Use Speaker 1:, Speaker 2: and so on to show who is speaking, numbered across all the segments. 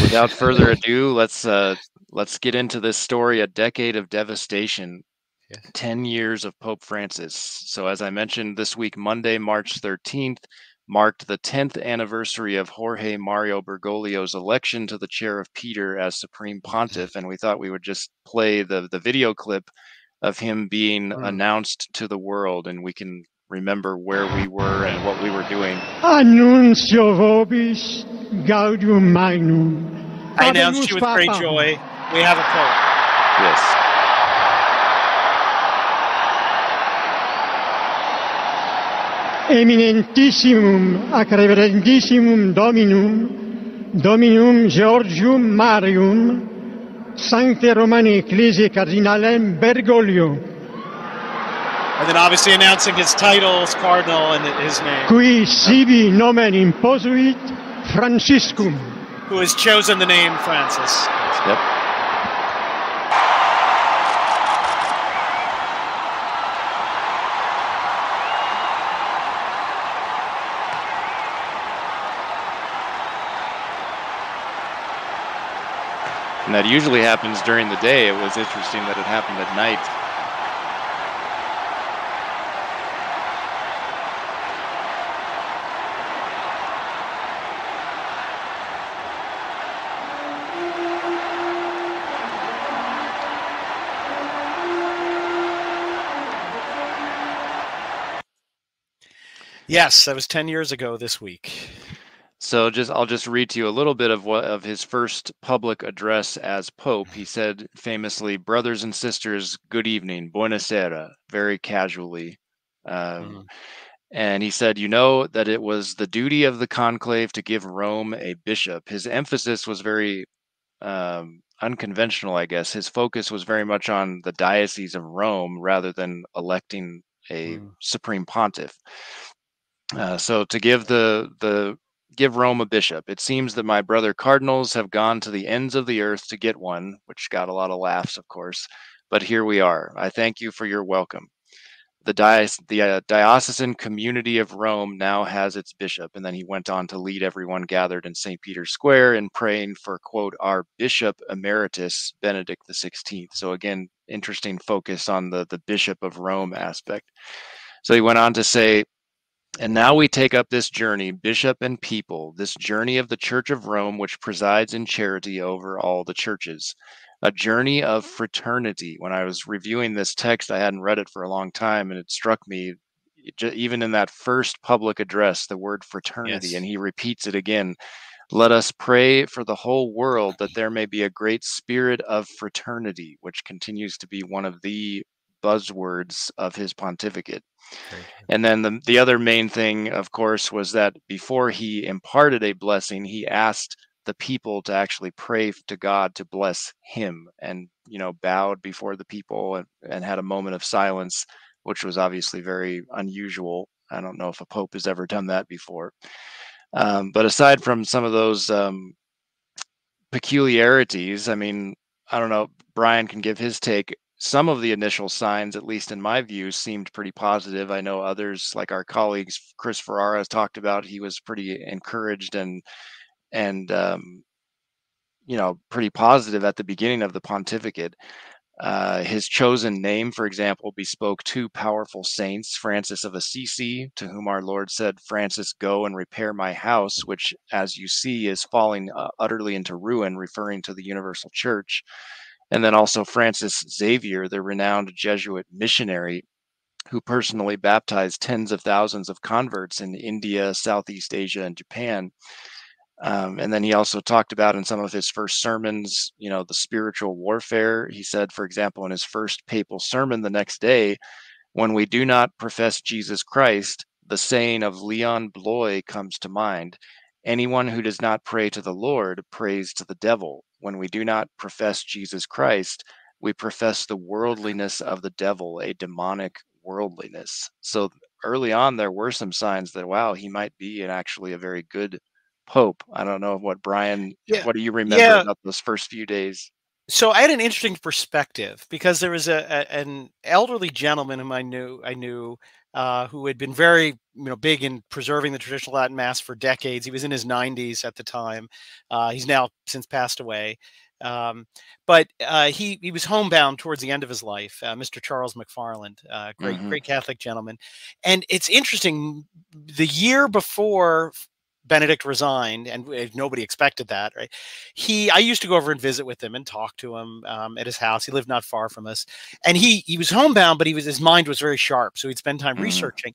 Speaker 1: without further ado, let's get into this story, a decade of devastation.
Speaker 2: Yes.
Speaker 1: 10 years of Pope Francis. So as I mentioned, this week, Monday, March 13th, marked the 10th anniversary of Jorge Mario Bergoglio's election to the chair of Peter as Supreme Pontiff, and we thought we would just play the video clip of him being announced to the world, and we can remember where we were and what we were doing.
Speaker 3: Annuncio vobis Gaudium magnum.
Speaker 2: I announce you with great joy, we have a Pope.
Speaker 1: Yes.
Speaker 3: Eminentissimum ac reverendissimum Dominum Georgium Marium, Sancte Romani Ecclesiae Cardinalem Bergoglio.
Speaker 2: And then obviously announcing his title as cardinal and his name.
Speaker 3: Qui sibi nomen imposuit Franciscum.
Speaker 2: Who has chosen the name Francis.
Speaker 1: Yep. And that usually happens during the day. It was interesting that it happened at night.
Speaker 2: Yes, that was 10 years ago this week.
Speaker 1: So I'll just read to you a little bit of his first public address as Pope. He said famously, "Brothers and sisters, good evening, buonasera," very casually. And he said, "You know that it was the duty of the conclave to give Rome a bishop." His emphasis was very unconventional, I guess. His focus was very much on the Diocese of Rome rather than electing a Supreme Pontiff. So to give Rome a bishop. It seems that my brother cardinals have gone to the ends of the earth to get one, which got a lot of laughs, of course. But here we are. I thank you for your welcome. The diocesan community of Rome now has its bishop. And then he went on to lead everyone gathered in St. Peter's Square in praying for, quote, our Bishop Emeritus, Benedict XVI. So again, interesting focus on the Bishop of Rome aspect. So he went on to say, and now we take up this journey, bishop and people, this journey of the Church of Rome, which presides in charity over all the churches, a journey of fraternity. When I was reviewing this text, I hadn't read it for a long time, and it struck me, even in that first public address, the word fraternity, and he repeats it again. Let us pray for the whole world that there may be a great spirit of fraternity, which continues to be one of the buzzwords of his pontificate. And then the other main thing, of course, was that before he imparted a blessing, he asked the people to actually pray to God to bless him, and bowed before the people and had a moment of silence, which was obviously very unusual. I don't know if a pope has ever done that before. But aside from some of those peculiarities, I mean, I don't know, Brian can give his take. Some of the initial signs, at least in my view, seemed pretty positive. I know others, like our colleagues, Chris Ferrara has talked about, he was pretty encouraged and pretty positive at the beginning of the pontificate. His chosen name, for example, bespoke two powerful saints, Francis of Assisi, to whom our Lord said, Francis, go and repair my house, which, as you see, is falling utterly into ruin, referring to the universal church. And then also Francis Xavier, the renowned Jesuit missionary, who personally baptized tens of thousands of converts in India, Southeast Asia, and Japan. And then he also talked about in some of his first sermons, the spiritual warfare. He said, for example, in his first papal sermon the next day, when we do not profess Jesus Christ, the saying of Leon Bloy comes to mind. Anyone who does not pray to the Lord prays to the devil. When we do not profess Jesus Christ, we profess the worldliness of the devil, a demonic worldliness. So early on, there were some signs that, wow, he might be actually a very good Pope. I don't know what Brian, what do you remember about those first few days?
Speaker 2: So I had an interesting perspective because there was an elderly gentleman whom I knew who had been very, big in preserving the traditional Latin Mass for decades. He was in his 90s at the time. He's now since passed away. But he was homebound towards the end of his life, Mr. Charles McFarland, great Catholic gentleman. And it's interesting, the year before Benedict resigned, and nobody expected that, right? I used to go over and visit with him and talk to him at his house. He lived not far from us, and he was homebound, but his mind was very sharp, so he'd spend time researching.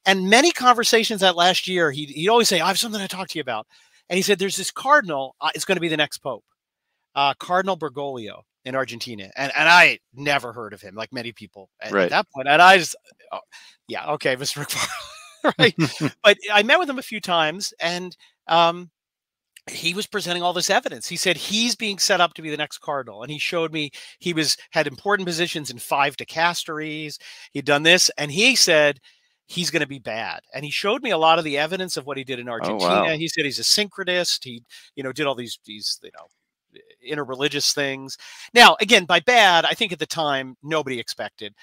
Speaker 2: And many conversations that last year, he'd always say, "I have something to talk to you about," and he said, "There's this cardinal. It's going to be the next pope, Cardinal Bergoglio in Argentina," and I never heard of him, like many people at that point. And I just, yeah, okay, Mr. McFarland. Right. But I met with him a few times, and he was presenting all this evidence. He said he's being set up to be the next cardinal. And he showed me he had important positions in 5 dicasteries. He'd done this, and he said he's going to be bad. And he showed me a lot of the evidence of what he did in Argentina. Oh, wow. He said he's a syncretist. He, did all these interreligious things. Now, again, by bad, I think at the time, nobody expected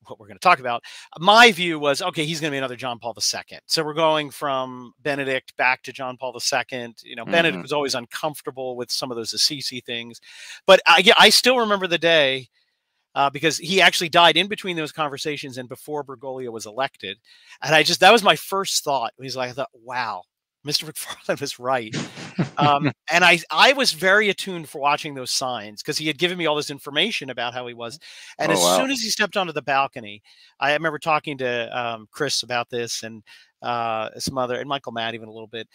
Speaker 2: what we're going to talk about. My view was, okay, he's going to be another John Paul II. So we're going from Benedict back to John Paul II. Benedict was always uncomfortable with some of those Assisi things. But I still remember the day because he actually died in between those conversations and before Bergoglio was elected. And that was my first thought. I thought, wow, Mr. McFarland was right. And I was very attuned for watching those signs because he had given me all this information about how he was. And soon as he stepped onto the balcony, I remember talking to Chris about this and some other, and Michael Matt even a little bit.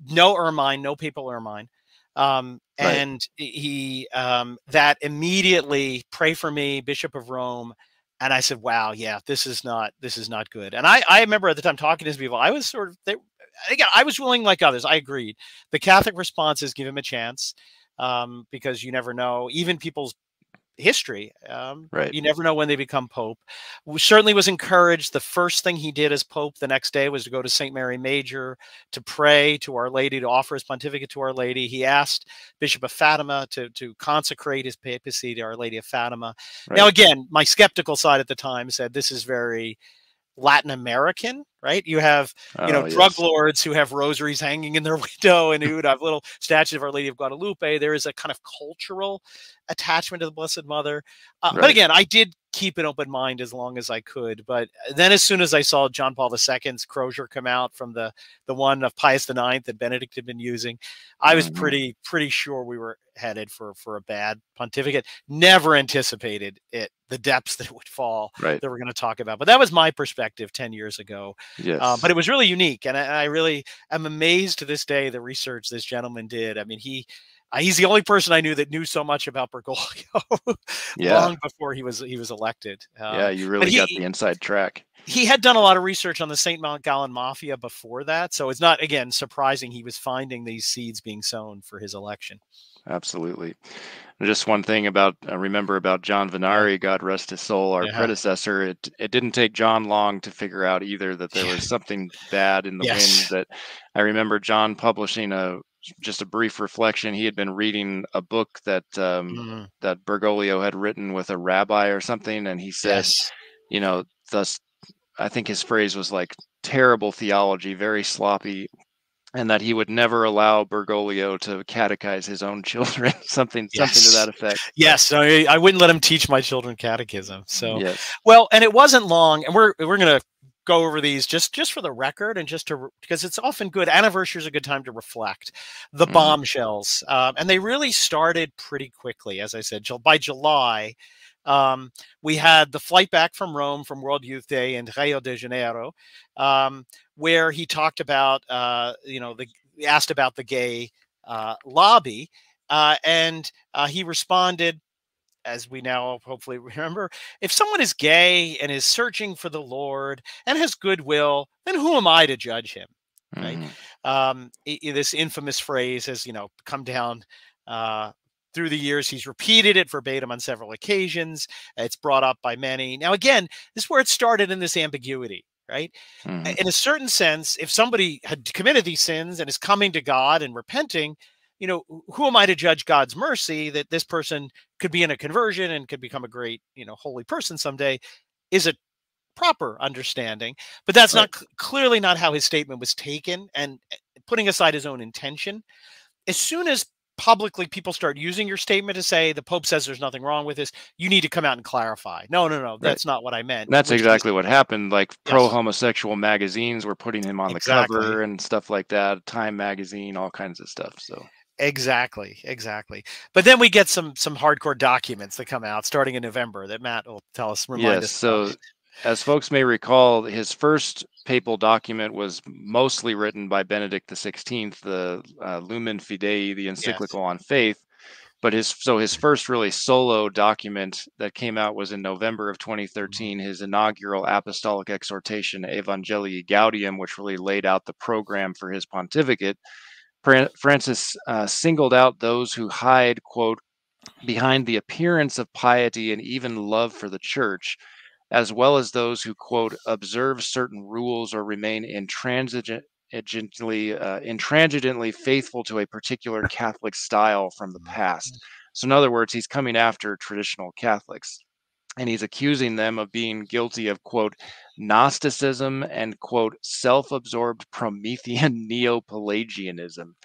Speaker 2: No ermine, no papal ermine. And he that immediately, pray for me, Bishop of Rome. And I said, wow, yeah, this is not good. And I remember at the time talking to these people, I was again, I was willing, like others. I agreed. The Catholic response is give him a chance because you never know, even people's history. You never know when they become Pope. We certainly was encouraged. The first thing he did as Pope the next day was to go to St. Mary Major to pray to Our Lady, to offer his pontificate to Our Lady. He asked Bishop of Fatima to consecrate his papacy to Our Lady of Fatima. Now, again, my skeptical side at the time said this is very Latin American, right? You have, drug lords who have rosaries hanging in their window and who would have little statues of Our Lady of Guadalupe. There is a kind of cultural attachment to the Blessed Mother. But again, I did keep an open mind as long as I could. But then as soon as I saw John Paul II's crozier come out from the one of Pius IX that Benedict had been using, I was pretty sure we were headed for a bad pontificate. Never anticipated the depths that it would fall that we're going to talk about. But that was my perspective 10 years ago.
Speaker 1: Yes.
Speaker 2: But it was really unique. And I really am amazed to this day, the research this gentleman did. I mean, he's the only person I knew that knew so much about Bergoglio long before he was elected.
Speaker 1: You really got the inside track.
Speaker 2: He had done a lot of research on the St. Gallen Mafia before that. So it's not, again, surprising he was finding these seeds being sown for his election.
Speaker 1: Absolutely. Just one thing remember about John Venari, God rest his soul, our predecessor. It didn't take John long to figure out either that there was something bad in the wind. That I remember John publishing just a brief reflection. He had been reading a book that that Bergoglio had written with a rabbi or something, and he said, thus, I think his phrase was like terrible theology, very sloppy. And that he would never allow Bergoglio to catechize his own children, something to that effect.
Speaker 2: Yes, I wouldn't let him teach my children catechism. So, well, and it wasn't long, and we're going to go over these just for the record and because it's often good. Anniversary is a good time to reflect. The bombshells, and they really started pretty quickly, as I said. By July, we had the flight back from Rome from World Youth Day in Rio de Janeiro, where he talked about, he asked about the gay lobby, and he responded, as we now hopefully remember, if someone is gay and is searching for the Lord and has goodwill, then who am I to judge him? Right? This infamous phrase has, come down through the years. He's repeated it verbatim on several occasions. It's brought up by many. Now, again, this is where it started in this ambiguity, right? In a certain sense, if somebody had committed these sins and is coming to God and repenting, who am I to judge God's mercy that this person could be in a conversion and could become a great, holy person someday is a proper understanding. But that's
Speaker 1: Right.
Speaker 2: not clearly not how his statement was taken. And putting aside his own intention, as soon as publicly people start using your statement to say the Pope says there's nothing wrong with this, you need to come out and clarify. No, no, no,
Speaker 1: Right.
Speaker 2: that's not what I meant.
Speaker 1: That's
Speaker 2: Which
Speaker 1: exactly what happened. Like
Speaker 2: yes,
Speaker 1: pro-homosexual magazines were putting him on the
Speaker 2: exactly.
Speaker 1: cover and stuff like that. Time magazine, all kinds of stuff. So
Speaker 2: Exactly, exactly. But then we get some hardcore documents that come out starting in November that Matt will tell us, remind
Speaker 1: yes.
Speaker 2: us about.
Speaker 1: So as folks may recall, his first papal document was mostly written by Benedict XVI, the Lumen Fidei, the
Speaker 2: Yes.
Speaker 1: encyclical on faith. But his first really solo document that came out was in November of 2013, his inaugural apostolic exhortation, Evangelium Gaudium, which really laid out the program for his pontificate. Francis singled out those who hide, quote, behind the appearance of piety and even love for the church, as well as those who, quote, observe certain rules or remain intransigently faithful to a particular Catholic style from the past. So in other words, he's coming after traditional Catholics, and he's accusing them of being guilty of, quote, Gnosticism and, quote, self-absorbed Promethean neo-Pelagianism.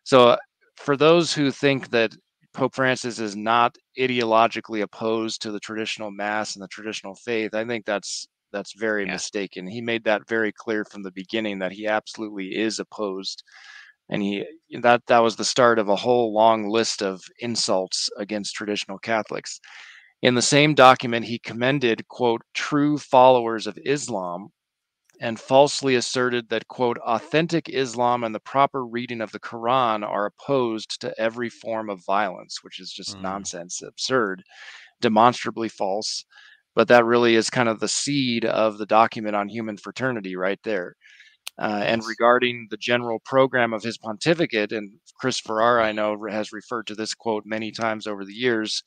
Speaker 1: So for those who think that Pope Francis is not ideologically opposed to the traditional mass and the traditional faith, I think that's very mistaken. He made that very clear from the beginning that he absolutely is opposed, and that was the start of a whole long list of insults against traditional Catholics. In the same document, he commended, quote, true followers of Islam, and falsely asserted that, quote, authentic Islam and the proper reading of the Quran are opposed to every form of violence, which is just nonsense, absurd, demonstrably false. But that really is kind of the seed of the document on human fraternity right there. And regarding the general program of his pontificate, and Chris Ferrara, I know, has referred to this quote many times over the years,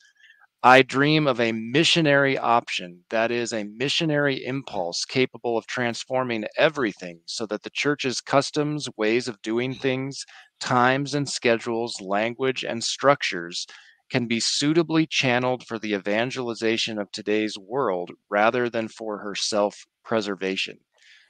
Speaker 1: I dream of a missionary option, that is, a missionary impulse capable of transforming everything so that the church's customs, ways of doing things, times and schedules, language and structures can be suitably channeled for the evangelization of today's world rather than for her self-preservation.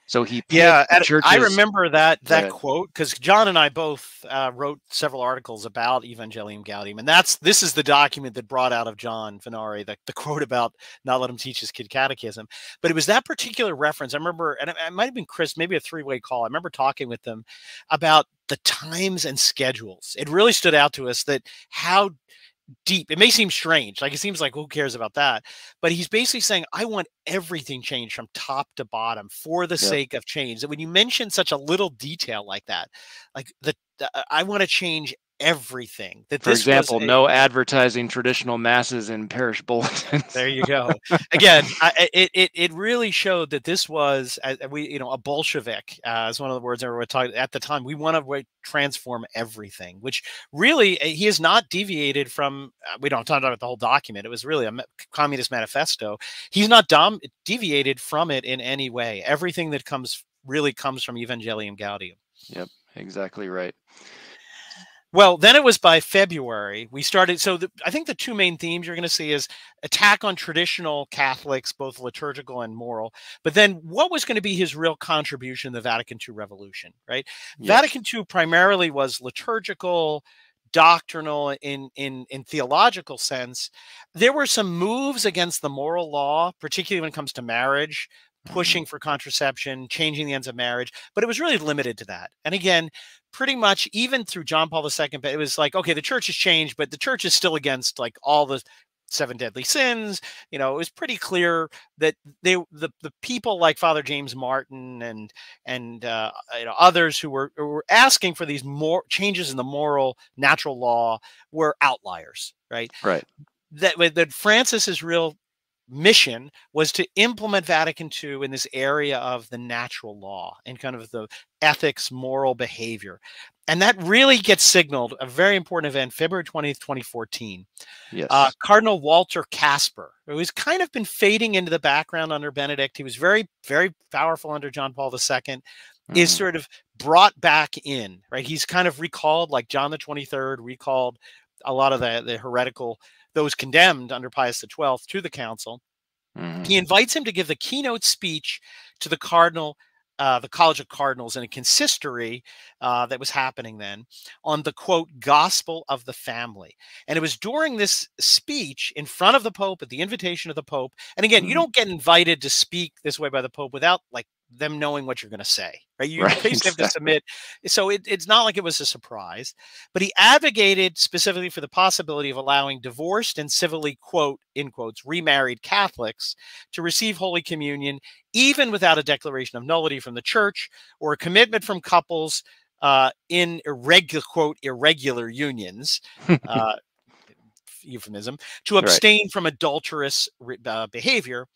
Speaker 1: So he
Speaker 2: Yeah,
Speaker 1: picked churches.
Speaker 2: I remember that quote because John and I both wrote several articles about Evangelium Gaudium, and this is the document that brought out of John Venari the quote about not let him teach his kid catechism. But it was that particular reference. I remember, and it might have been Chris, maybe a three-way call. I remember talking with them about the times and schedules. It really stood out to us that how deep. It may seem strange. Like it seems like who cares about that? But he's basically saying, I want everything changed from top to bottom for the sake of change. That when you mention such a little detail like that, like I want to change everything. That
Speaker 1: for example, no advertising traditional masses in parish bulletins.
Speaker 2: There you go. Again, it really showed that this was a Bolshevik, is one of the words everyone talked at the time. We want to transform everything, which really he has not deviated from. We don't talk about the whole document. It was really a communist manifesto. He's not deviated from it in any way. Everything that comes from Evangelium Gaudium.
Speaker 1: Yep, exactly right.
Speaker 2: Well, then it was by February we started. So I think the two main themes you're going to see is attack on traditional Catholics, both liturgical and moral. But then what was going to be his real contribution to the Vatican II revolution, right? Yes. Vatican II primarily was liturgical, doctrinal in theological sense. There were some moves against the moral law, particularly when it comes to marriage, pushing for contraception, changing the ends of marriage, but it was really limited to that. And again, pretty much even through John Paul II, it was like, okay, the church has changed, but the church is still against like all the 7 deadly sins. You know, it was pretty clear that the people like Father James Martin and others who were asking for these more changes in the moral natural law were outliers, right?
Speaker 1: Right.
Speaker 2: That Francis's real mission was to implement Vatican II in this area of the natural law and kind of the ethics, moral behavior. And that really gets signaled, a very important event, February 20th, 2014.
Speaker 1: Yes.
Speaker 2: Cardinal Walter Casper, who has kind of been fading into the background under Benedict. He was very, very powerful under John Paul II, is sort of brought back in, right? He's kind of recalled, like John the 23rd recalled a lot of the heretical, those condemned under Pius XII to the council. He invites him to give the keynote speech to the cardinal, the College of Cardinals, in a consistory that was happening then, on the, quote, gospel of the family. And it was during this speech in front of the Pope, at the invitation of the Pope. And again, you don't get invited to speak this way by the Pope without like them knowing what you're going to say, right? You basically have to submit. So it's not like it was a surprise, but he advocated specifically for the possibility of allowing divorced and civilly, quote, in quotes, remarried Catholics to receive Holy Communion, even without a declaration of nullity from the church or a commitment from couples in irregular unions, euphemism, to abstain from adulterous behavior.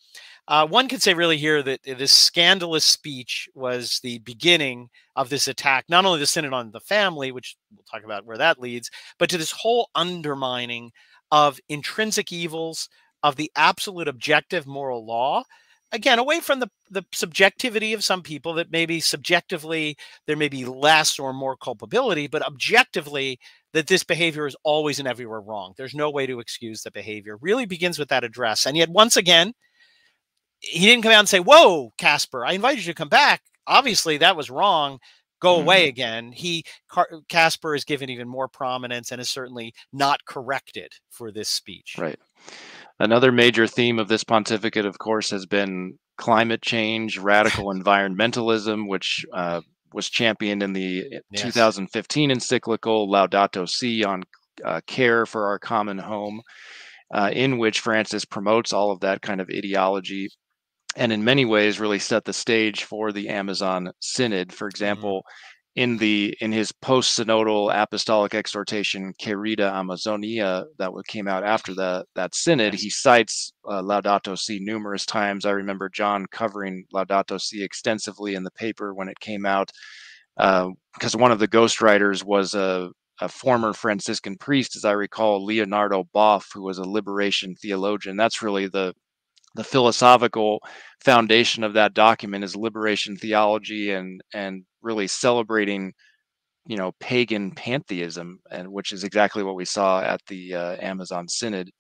Speaker 2: One could say really here that this scandalous speech was the beginning of this attack, not only the Synod on the family, which we'll talk about where that leads, but to this whole undermining of intrinsic evils, of the absolute objective moral law. Again, away from the subjectivity of some people, that maybe subjectively there may be less or more culpability, but objectively that this behavior is always and everywhere wrong. There's no way to excuse the behavior. Really begins with that address. And yet once again, he didn't come out and say, whoa, Casper, I invited you to come back. Obviously that was wrong. Go away again. Casper is given even more prominence and is certainly not corrected for this speech.
Speaker 1: Right. Another major theme of this pontificate, of course, has been climate change, radical environmentalism, which was championed in the 2015 encyclical Laudato Si on care for our common home, in which Francis promotes all of that kind of ideology, and in many ways really set the stage for the Amazon Synod. For example, in his post-synodal apostolic exhortation Querida Amazonia that came out after that synod, he cites Laudato Si numerous times. I remember John covering Laudato Si extensively in the paper when it came out, because one of the ghostwriters was a former Franciscan priest, as I recall, Leonardo Boff, who was a liberation theologian. That's really the philosophical foundation of that document, is liberation theology and really celebrating, pagan pantheism, and which is exactly what we saw at the Amazon Synod.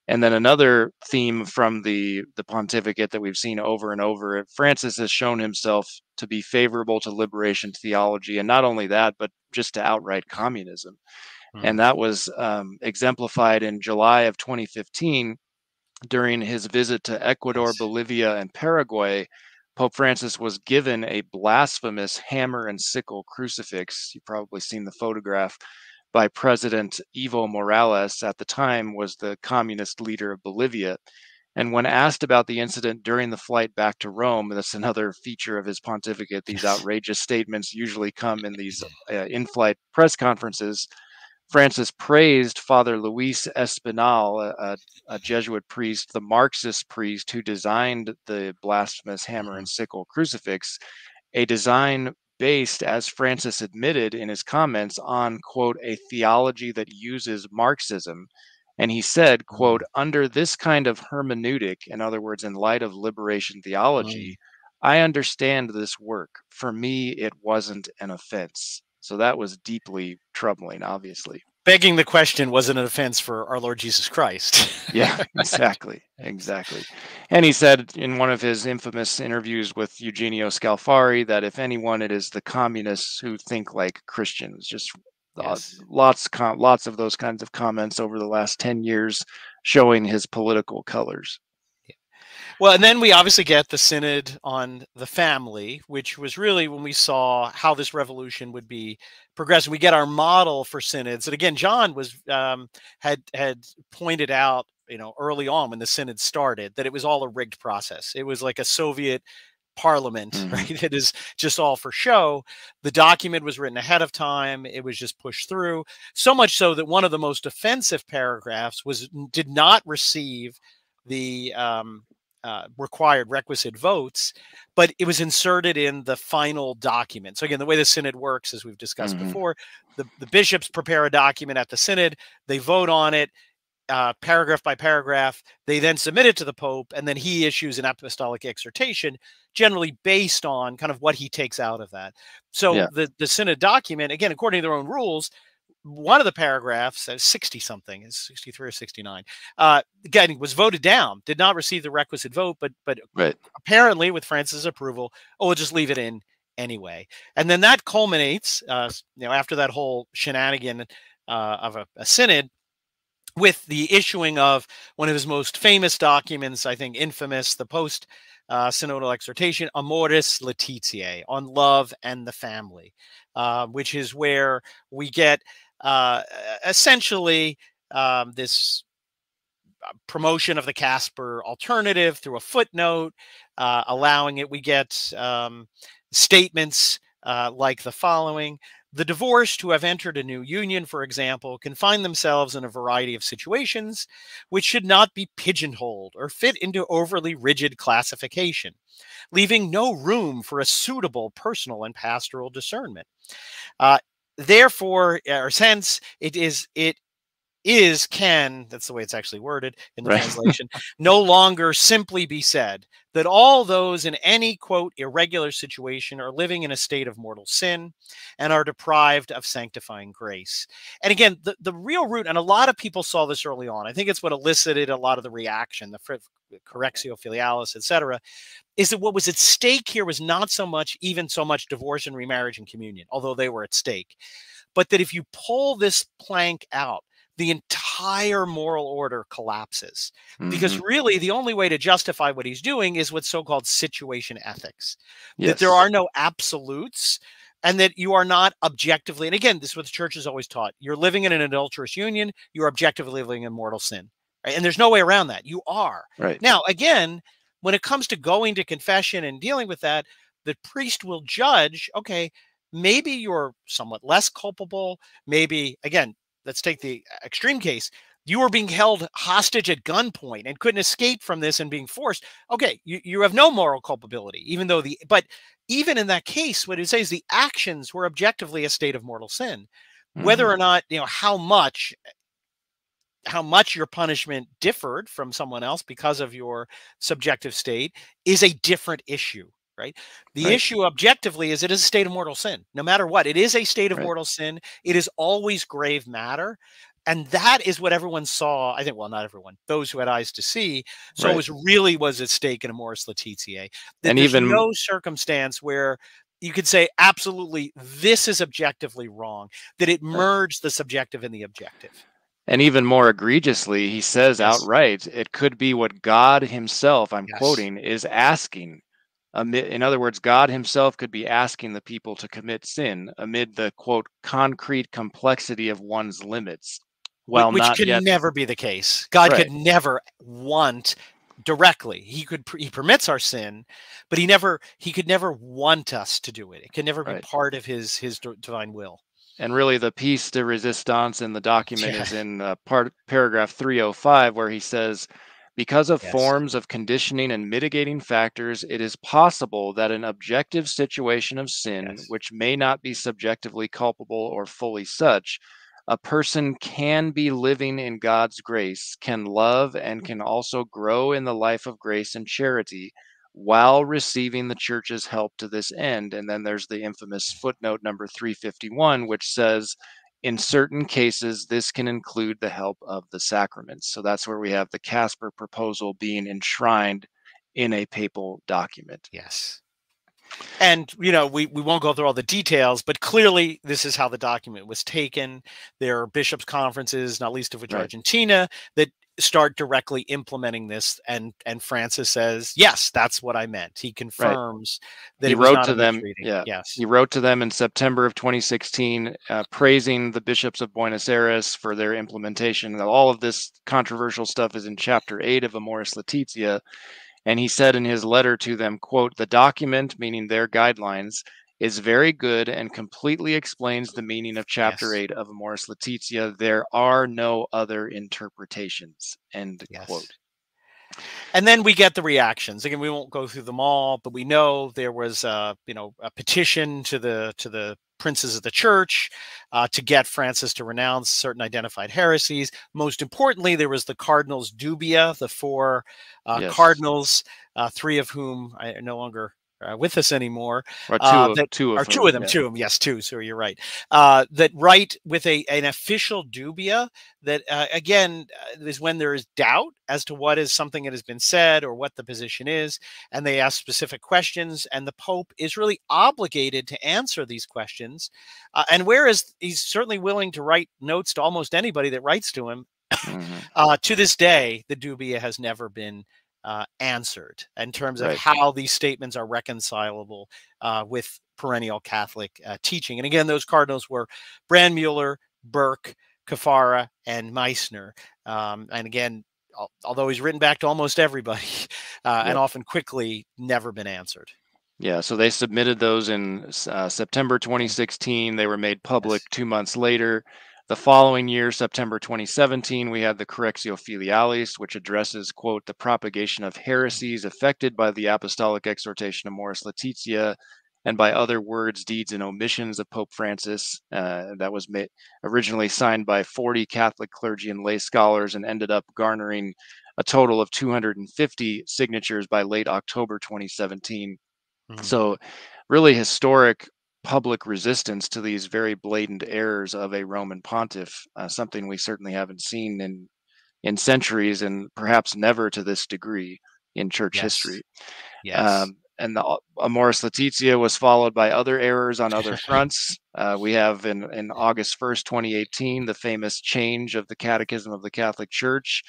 Speaker 1: And then another theme from the pontificate that we've seen over and over, Francis has shown himself to be favorable to liberation theology, and not only that, but just to outright communism. And that was exemplified in July of 2015 during his visit to Ecuador, Bolivia, and Paraguay. Pope Francis was given a blasphemous hammer and sickle crucifix. You've probably seen the photograph, by President Evo Morales, at the time was the communist leader of Bolivia. And when asked about the incident during the flight back to Rome, that's another feature of his pontificate, these outrageous statements usually come in these in-flight press conferences. Francis praised Father Luis Espinal, a Jesuit priest, the Marxist priest who designed the blasphemous hammer and sickle crucifix, a design based, as Francis admitted in his comments, on, quote, a theology that uses Marxism. And he said, quote, under this kind of hermeneutic, in other words, in light of liberation theology, I understand this work. For me, it wasn't an offense. So that was deeply troubling, obviously.
Speaker 2: Begging the question, was it an offense for our Lord Jesus Christ?
Speaker 1: Yeah, exactly. And he said in one of his infamous interviews with Eugenio Scalfari that if anyone, it is the communists who think like Christians. Just lots of those kinds of comments over the last 10 years showing his political colors.
Speaker 2: Well, and then we obviously get the Synod on the family, which was really when we saw how this revolution would be progressing. We get our model for synods. And again, John was had pointed out, early on when the Synod started, that it was all a rigged process. It was like a Soviet parliament, right? It is just all for show. The document was written ahead of time. It was just pushed through, so much so that one of the most offensive paragraphs did not receive the requisite votes, but it was inserted in the final document. So again, the way the Synod works, as we've discussed before, the bishops prepare a document at the Synod, they vote on it, paragraph by paragraph, they then submit it to the Pope, and then he issues an apostolic exhortation, generally based on kind of what he takes out of that. So the Synod document, again, according to their own rules, one of the paragraphs, 60 something, is 63 or 69, again, was voted down, did not receive the requisite vote, but
Speaker 1: Right.
Speaker 2: apparently with Francis' approval, we'll just leave it in anyway. And then that culminates, after that whole shenanigan of a synod, with the issuing of one of his most famous documents, I think infamous, the post-synodal exhortation, Amoris Laetitiae, on love and the family, which is where we get essentially this promotion of the Casper alternative through a footnote, allowing it. We get statements like the following: the divorced who have entered a new union, for example, can find themselves in a variety of situations which should not be pigeonholed or fit into overly rigid classification, leaving no room for a suitable personal and pastoral discernment. Therefore, or since it can, that's the way it's actually worded in the translation, no longer simply be said that all those in any, quote, irregular situation are living in a state of mortal sin and are deprived of sanctifying grace. And again, the real root, and a lot of people saw this early on, I think it's what elicited a lot of the reaction, the correctio filialis, etc., is that what was at stake here was not so much divorce and remarriage and communion, although they were at stake, but that if you pull this plank out, the entire moral order collapses. Because really the only way to justify what he's doing is what's so-called situation ethics. That there are no absolutes, and that you are not objectively, and again, this is what the church has always taught, you're living in an adulterous union, you're objectively living in mortal sin. Right? And there's no way around that. You are.
Speaker 1: Right.
Speaker 2: Now, again, when it comes to going to confession and dealing with that, the priest will judge, okay, maybe you're somewhat less culpable, maybe, again, let's take the extreme case. You were being held hostage at gunpoint and couldn't escape from this and being forced. Okay, you have no moral culpability, but even in that case, what it says is the actions were objectively a state of mortal sin. Whether or not, how much your punishment differed from someone else because of your subjective state is a different issue. Right. The issue objectively is it is a state of mortal sin. No matter what, it is a state of mortal sin. It is always grave matter. And that is what everyone saw. I think, well, not everyone, those who had eyes to see. So it really was at stake in Amoris Laetitiae. That and there's even no circumstance where you could say, absolutely, this is objectively wrong, that it merged the subjective and the objective.
Speaker 1: And even more egregiously, he says outright, it could be what God himself, I'm quoting, is asking. In other words, God himself could be asking the people to commit sin amid the, quote, concrete complexity of one's limits. Well,
Speaker 2: which could never be the case. God could never want directly. He permits our sin, but he could never want us to do it. It could never be part of his divine will.
Speaker 1: And really the piece de resistance in the document is in paragraph 305, where he says, because of forms of conditioning and mitigating factors, it is possible that an objective situation of sin, which may not be subjectively culpable or fully such, a person can be living in God's grace, can love, and can also grow in the life of grace and charity while receiving the church's help to this end. And then there's the infamous footnote number 351, which says, in certain cases, this can include the help of the sacraments. So that's where we have the Casper proposal being enshrined in a papal document.
Speaker 2: Yes. And, we won't go through all the details, but clearly this is how the document was taken. There are bishops' conferences, not least of which Argentina, that start directly implementing this, and Francis says, yes, that's what I meant. He confirms that
Speaker 1: he wrote to them. He wrote to them in September of 2016, praising the bishops of Buenos Aires for their implementation. All of this controversial stuff is in chapter 8 of Amoris Laetitia, and he said in his letter to them, quote, the document, meaning their guidelines, is very good and completely explains the meaning of chapter 8 of Amoris Laetitia. There are no other interpretations, end quote.
Speaker 2: And then we get the reactions. Again, we won't go through them all, but we know there was a petition to the princes of the church to get Francis to renounce certain identified heresies. Most importantly, there was the cardinals dubia, the four cardinals, three of whom are no longer with us anymore.
Speaker 1: Or two of
Speaker 2: them. Yes, two. So you're right. That write with an official dubia that again is when there is doubt as to what is something that has been said or what the position is, and they ask specific questions, and the Pope is really obligated to answer these questions. And whereas he's certainly willing to write notes to almost anybody that writes to him, to this day, the dubia has never been answered in terms of how these statements are reconcilable with perennial Catholic teaching. And again, those cardinals were Brandmuller, Burke, Caffarra, and Meissner. And again, although he's written back to almost everybody and often quickly, never been answered.
Speaker 1: Yeah, so they submitted those in September 2016. They were made public 2 months later. The following year, September 2017, we had the Correctio Filialis, which addresses, quote, the propagation of heresies affected by the apostolic exhortation of Amoris Laetitia and by other words, deeds, and omissions of Pope Francis. That was originally signed by 40 Catholic clergy and lay scholars and ended up garnering a total of 250 signatures by late October 2017. So really historic public resistance to these very blatant errors of a Roman pontiff, something we certainly haven't seen in centuries, and perhaps never to this degree in church history. And the Amoris Laetitia was followed by other errors on other fronts. We have in August 1st, 2018, the famous change of the Catechism of the Catholic Church.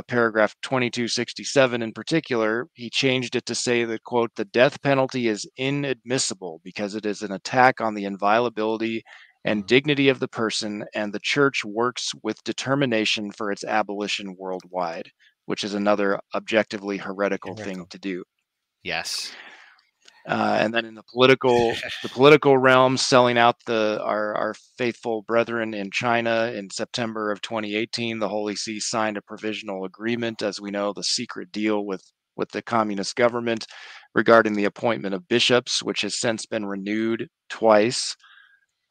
Speaker 1: Paragraph 2267 in particular, he changed it to say that, quote, the death penalty is inadmissible because it is an attack on the inviolability and dignity of the person, and the church works with determination for its abolition worldwide, which is another objectively heretical thing to do.
Speaker 2: Yes.
Speaker 1: And then in the political realm, selling out our faithful brethren in China in September of 2018, the Holy See signed a provisional agreement, as we know, the secret deal with the communist government regarding the appointment of bishops, which has since been renewed twice.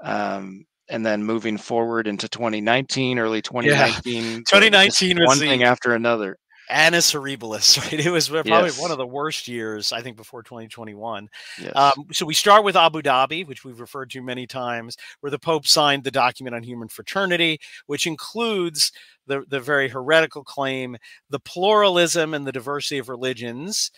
Speaker 1: And then moving forward into 2019, early 2019,
Speaker 2: 2019 was
Speaker 1: one thing after another.
Speaker 2: Annus Horribilis, right? It was probably one of the worst years, I think, before 2021. So we start with Abu Dhabi, which we've referred to many times, where the Pope signed the document on human fraternity, which includes the very heretical claim, the pluralism and the diversity of religions,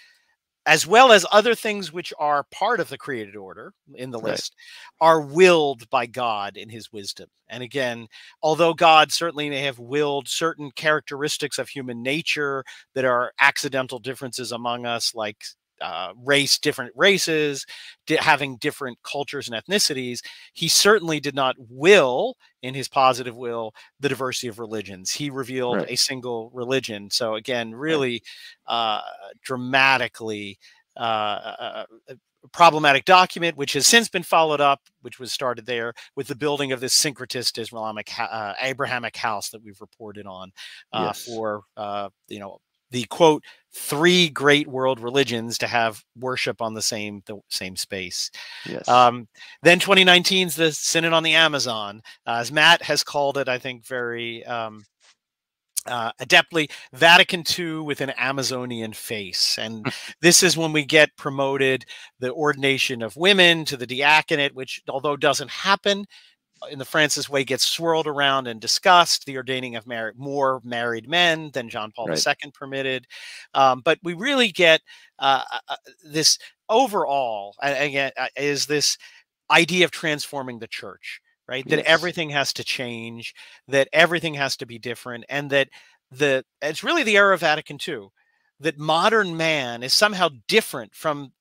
Speaker 2: as well as other things which are part of the created order in the list, are willed by God in his wisdom. And again, although God certainly may have willed certain characteristics of human nature that are accidental differences among us, like different races, having different cultures and ethnicities, he certainly did not will, in his positive will, the diversity of religions. He revealed a single religion. So again, really dramatically problematic document, which has since been followed up, which was started there with the building of this syncretist Islamic Abrahamic house that we've reported on for the, quote, three great world religions to have worship on the same space. Then 2019 is the Synod on the Amazon, as Matt has called it, I think very adeptly, Vatican II with an Amazonian face. And this is when we get promoted the ordination of women to the diaconate, which, although doesn't happen in the Francis way, gets swirled around and discussed, the ordaining of more married men than John Paul II permitted. But we really get this overall, again, is this idea of transforming the church, right? That everything has to change, that everything has to be different, and that it's really the era of Vatican II, that modern man is somehow different from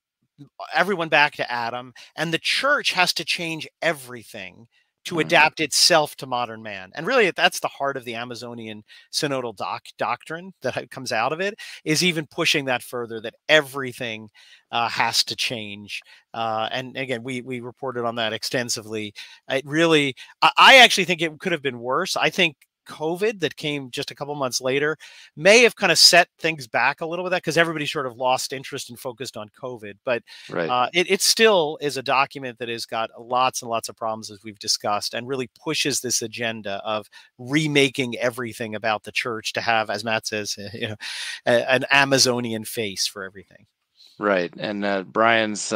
Speaker 2: everyone back to Adam, and the church has to change everything to adapt itself to modern man. And really, that's the heart of the Amazonian synodal doctrine that comes out of it, is even pushing that further, that everything has to change. And again, we reported on that extensively. It really, I actually think it could have been worse. I think COVID, that came just a couple months later, may have kind of set things back a little with that, because everybody sort of lost interest and focused on COVID. But it still is a document that has got lots and lots of problems, as we've discussed, and really pushes this agenda of remaking everything about the church to have, as Matt says, an Amazonian face for everything.
Speaker 1: Right. And Brian's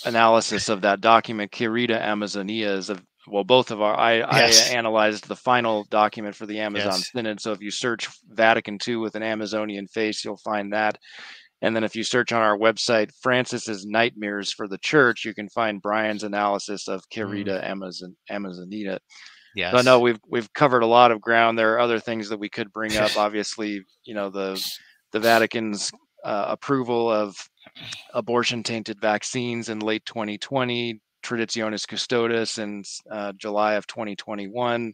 Speaker 1: analysis of that document, Querida Amazonia, is well, both of I
Speaker 2: Yes.
Speaker 1: analyzed the final document for the Amazon
Speaker 2: Yes.
Speaker 1: Synod. So if you search Vatican II with an Amazonian face, you'll find that. And then if you search on our website, Francis's Nightmares for the Church, you can find Brian's analysis of Querida Amazonia. So I know
Speaker 2: Yes.
Speaker 1: we've covered a lot of ground. There are other things that we could bring up. Obviously, the Vatican's approval of abortion-tainted vaccines in late 2020, Traditionis Custodes in July of 2021,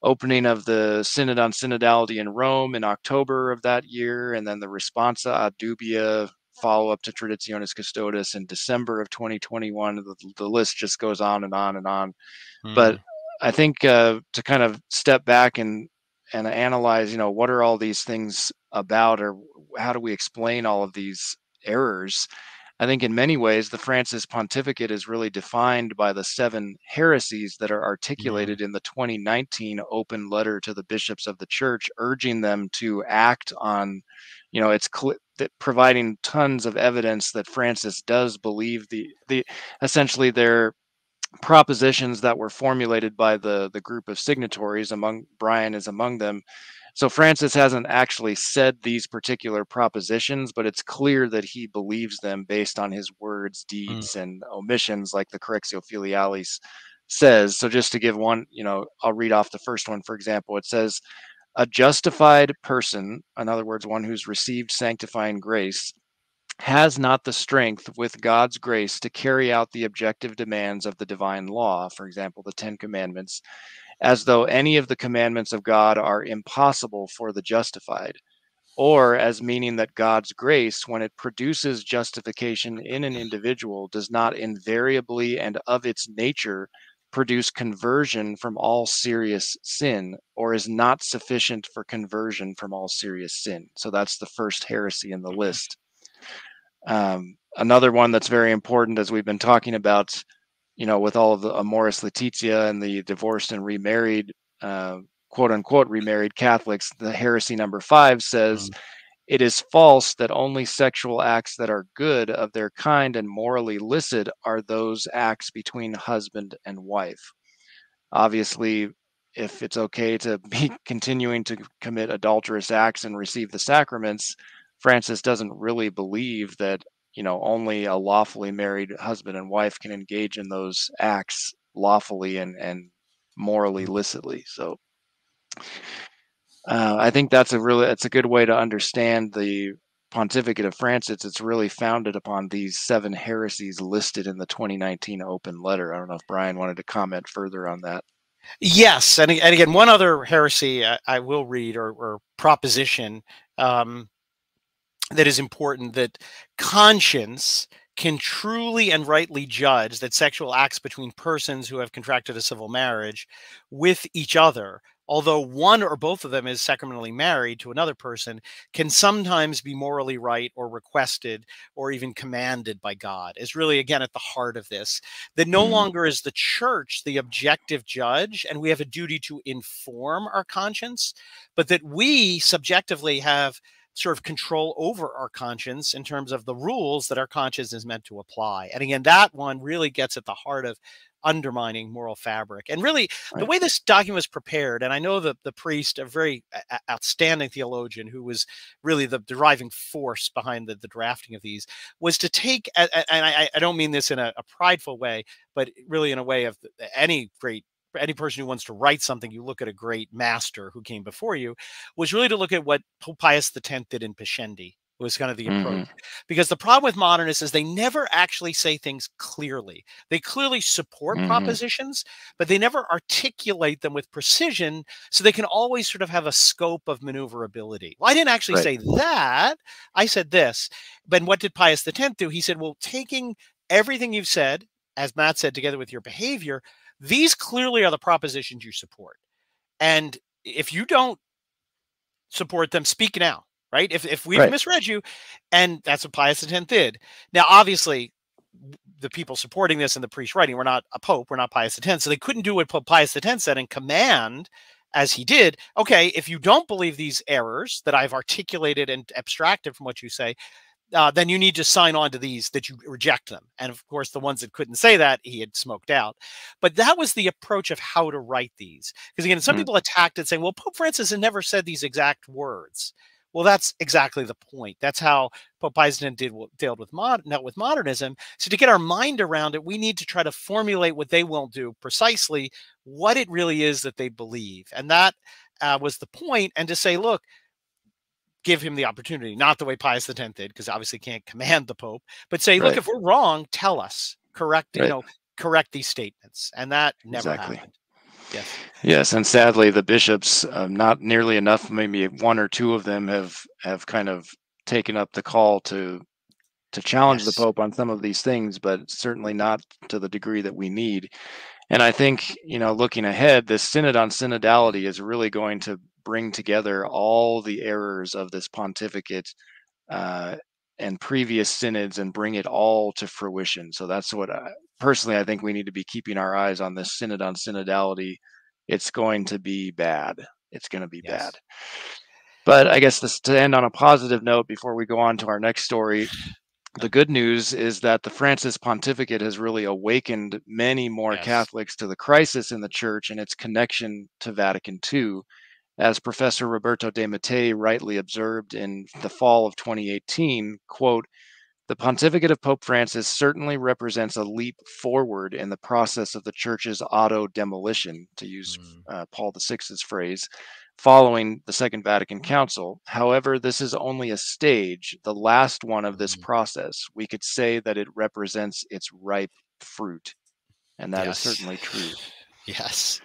Speaker 1: opening of the Synod on Synodality in Rome in October of that year, and then the Responsa ad Dubia follow-up to Traditionis Custodes in December of 2021. The list just goes on and on and on. But I think to kind of step back and analyze, what are all these things about, or how do we explain all of these errors? I think in many ways, the Francis Pontificate is really defined by the 7 heresies that are articulated in the 2019 open letter to the bishops of the church, urging them to act on, it's providing tons of evidence that Francis does believe the essentially their propositions that were formulated by the group of signatories. Brian is among them. So Francis hasn't actually said these particular propositions, but it's clear that he believes them based on his words, deeds, and omissions, like the Correctio Filialis says. So just to give one, I'll read off the first one, for example. It says, a justified person, in other words, one who's received sanctifying grace, has not the strength with God's grace to carry out the objective demands of the divine law, for example, the 10 Commandments, as though any of the commandments of God are impossible for the justified, or as meaning that God's grace, when it produces justification in an individual, does not invariably and of its nature produce conversion from all serious sin, or is not sufficient for conversion from all serious sin. So that's the first heresy in the list. Another one that's very important, as we've been talking about, with all of the Amoris Laetitia and the divorced and remarried, quote unquote, remarried Catholics, the heresy number 5 says, it is false that only sexual acts that are good of their kind and morally licit are those acts between husband and wife. Obviously, if it's okay to be continuing to commit adulterous acts and receive the sacraments, Francis doesn't really believe that only a lawfully married husband and wife can engage in those acts lawfully and morally licitly. So I think that's a good way to understand the pontificate of Francis. It's really founded upon these 7 heresies listed in the 2019 open letter. I don't know if Brian wanted to comment further on that.
Speaker 2: Yes, and again, one other heresy I will read, or proposition, that is important, that conscience can truly and rightly judge that sexual acts between persons who have contracted a civil marriage with each other, although one or both of them is sacramentally married to another person, can sometimes be morally right or requested or even commanded by God, is really, again, at the heart of this. That no longer is the church the objective judge, and we have a duty to inform our conscience, but that we subjectively have sort of control over our conscience in terms of the rules that our conscience is meant to apply. And again, that one really gets at the heart of undermining moral fabric. And really, the way this document was prepared, and I know that the priest, a very outstanding theologian who was really the driving force behind the drafting of these, was to take, and I don't mean this in a prideful way, but really in a way of any person who wants to write something, you look at a great master who came before you, was really to look at what Pope Pius X did in Pascendi. It was kind of the approach. Because the problem with modernists is they never actually say things clearly. They clearly support propositions, but they never articulate them with precision, so they can always sort of have a scope of maneuverability. Well, I didn't actually say that. I said this. But what did Pius X do? He said, well, taking everything you've said, as Matt said, together with your behavior, these clearly are the propositions you support. And if you don't support them, speak now, right? If we've misread you, and that's what Pius X did. Now, obviously, the people supporting this and the priest writing, we're not a pope, we're not Pius X, so they couldn't do what Pope Pius X said and command, as he did, okay, if you don't believe these errors that I've articulated and abstracted from what you say, then you need to sign on to these, that you reject them. And of course, the ones that couldn't say that, he had smoked out. But that was the approach of how to write these. Because again, some people attacked it saying, well, Pope Francis had never said these exact words. Well, that's exactly the point. That's how Pope Pius X dealt with modernism. So to get our mind around it, we need to try to formulate what they won't do precisely, what it really is that they believe. And that was the point. And to say, look, give him the opportunity, not the way Pius X did, because obviously can't command the Pope, but say, look, if we're wrong, tell us, correct these statements. And that never happened. Yes.
Speaker 1: Yes, and sadly, the bishops, not nearly enough, maybe one or two of them have kind of taken up the call to challenge the Pope on some of these things, but certainly not to the degree that we need. And I think, looking ahead, this Synod on Synodality is really going to bring together all the errors of this pontificate and previous synods and bring it all to fruition. So that's what personally I think we need to be keeping our eyes on, this Synod on Synodality. It's going to be bad. It's going to be bad. But I guess to end on a positive note before we go on to our next story, the good news is that the Francis Pontificate has really awakened many more Catholics to the crisis in the Church and its connection to Vatican II. As Professor Roberto De Mattei rightly observed in the fall of 2018, quote, "The pontificate of Pope Francis certainly represents a leap forward in the process of the Church's auto-demolition," to use Paul VI's phrase, following the Second Vatican Council. However, this is only a stage, the last one of this process. We could say that it represents its ripe fruit, and that is certainly true.
Speaker 2: Yes.